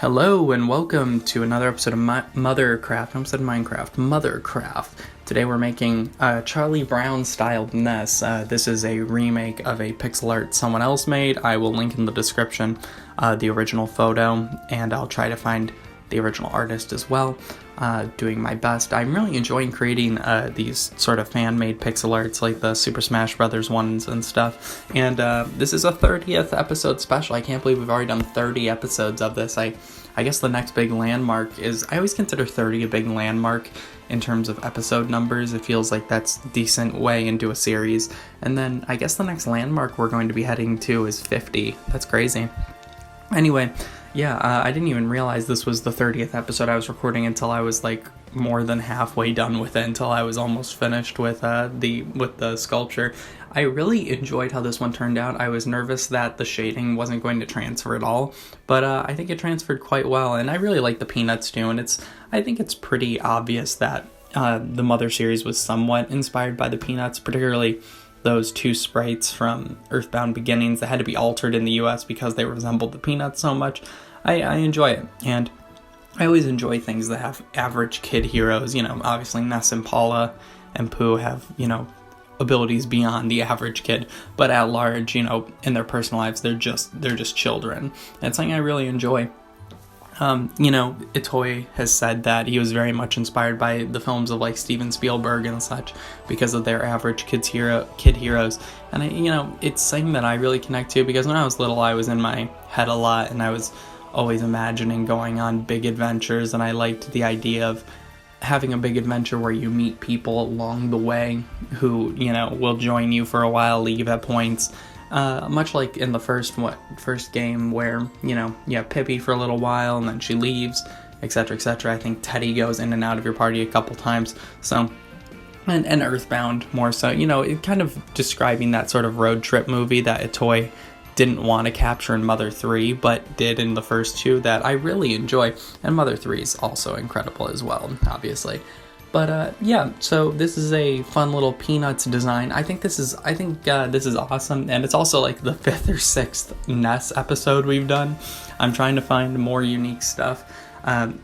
Hello and welcome to another episode of Mothercraft. I almost said Minecraft. Mothercraft. Today we're making Charlie Brown styled Ness. This is a remake of a pixel art someone else made. I will link in the description the original photo, and I'll try to find the original artist as well. Doing my best. I'm really enjoying creating these sort of fan-made pixel arts like the Super Smash Brothers ones and stuff. And this is a 30th episode special. I can't believe we've already done 30 episodes of this. I guess the next big landmark is, I always consider 30 a big landmark in terms of episode numbers. It feels like that's a decent way into a series. And then I guess the next landmark we're going to be heading to is 50. That's crazy. Anyway, yeah, I didn't even realize this was the 30th episode I was recording until I was like more than halfway done with it, until I was almost finished with the sculpture. I really enjoyed how this one turned out. I was nervous that the shading wasn't going to transfer at all, but I think it transferred quite well, and I really like the Peanuts too, and I think it's pretty obvious that the Mother series was somewhat inspired by the Peanuts, particularly those two sprites from Earthbound Beginnings that had to be altered in the US because they resembled the Peanuts so much. I enjoy it, and I always enjoy things that have average kid heroes. You know, obviously Ness and Paula and Pooh have, you know, abilities beyond the average kid, but at large, you know, in their personal lives, they're just children. And it's something I really enjoy. You know, Itoy has said that he was very much inspired by the films of like Steven Spielberg and such because of their average kid heroes. And you know, it's something that I really connect to because when I was little, I was in my head a lot and I was always imagining going on big adventures, and I liked the idea of having a big adventure where you meet people along the way who, you know, will join you for a while, leave at points. Much like in the first game where, you know, you have Pippi for a little while and then she leaves, etc., etc. I think Teddy goes in and out of your party a couple times. So, and Earthbound more so, you know, it kind of describing that sort of road trip movie that Itoy didn't want to capture in Mother 3, but did in the first two, that I really enjoy. And Mother 3 is also incredible as well, obviously. But yeah, so this is a fun little Peanuts design. I think this is awesome, and it's also like the 5th or 6th Ness episode we've done. I'm trying to find more unique stuff. I'm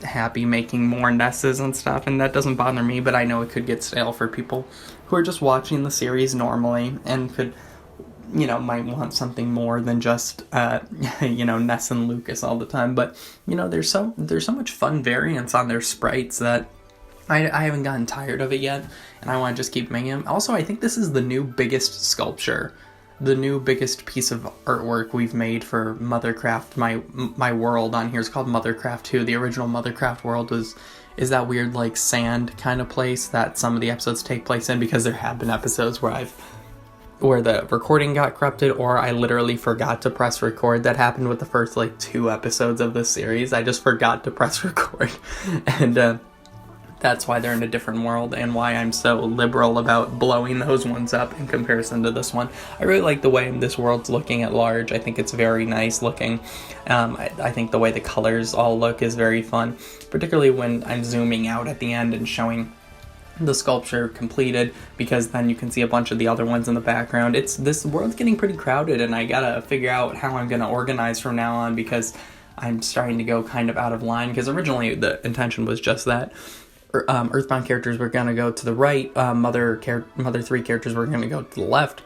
happy making more Nesses and stuff, and that doesn't bother me, but I know it could get stale for people who are just watching the series normally and could, you know, might want something more than just, you know, Ness and Lucas all the time. But, you know, there's so much fun variance on their sprites that I haven't gotten tired of it yet, and I want to just keep making them. Also, I think this is the new biggest sculpture, the new biggest piece of artwork we've made for Mothercraft. My world on here is called Mothercraft 2. The original Mothercraft world is that weird, like, sand kind of place that some of the episodes take place in, because there have been episodes where the recording got corrupted, or I literally forgot to press record. That happened with the first like 2 episodes of this series. I just forgot to press record, and that's why they're in a different world, and why I'm so liberal about blowing those ones up in comparison to this one. I really like the way this world's looking at large. I think it's very nice looking. I think the way the colors all look is very fun, particularly when I'm zooming out at the end and showing the sculpture completed, because then you can see a bunch of the other ones in the background. This world's getting pretty crowded, and I gotta figure out how I'm gonna organize from now on, because I'm starting to go kind of out of line, because originally the intention was just that Earthbound characters were gonna go to the right, Mother 3 characters were gonna go to the left.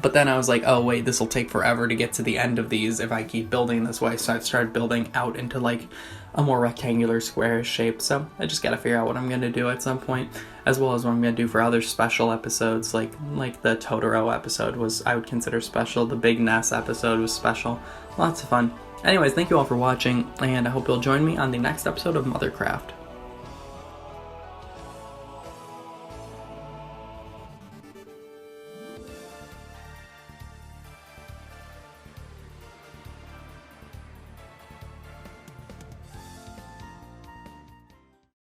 But then I was like, oh wait, this will take forever to get to the end of these if I keep building this way. So I've started building out into like a more rectangular, squarish shape. So I just gotta figure out what I'm gonna do at some point, as well as what I'm gonna do for other special episodes, like the Totoro episode I would consider special. The Big Ness episode was special. Lots of fun. Anyways, thank you all for watching, and I hope you'll join me on the next episode of Mothercraft.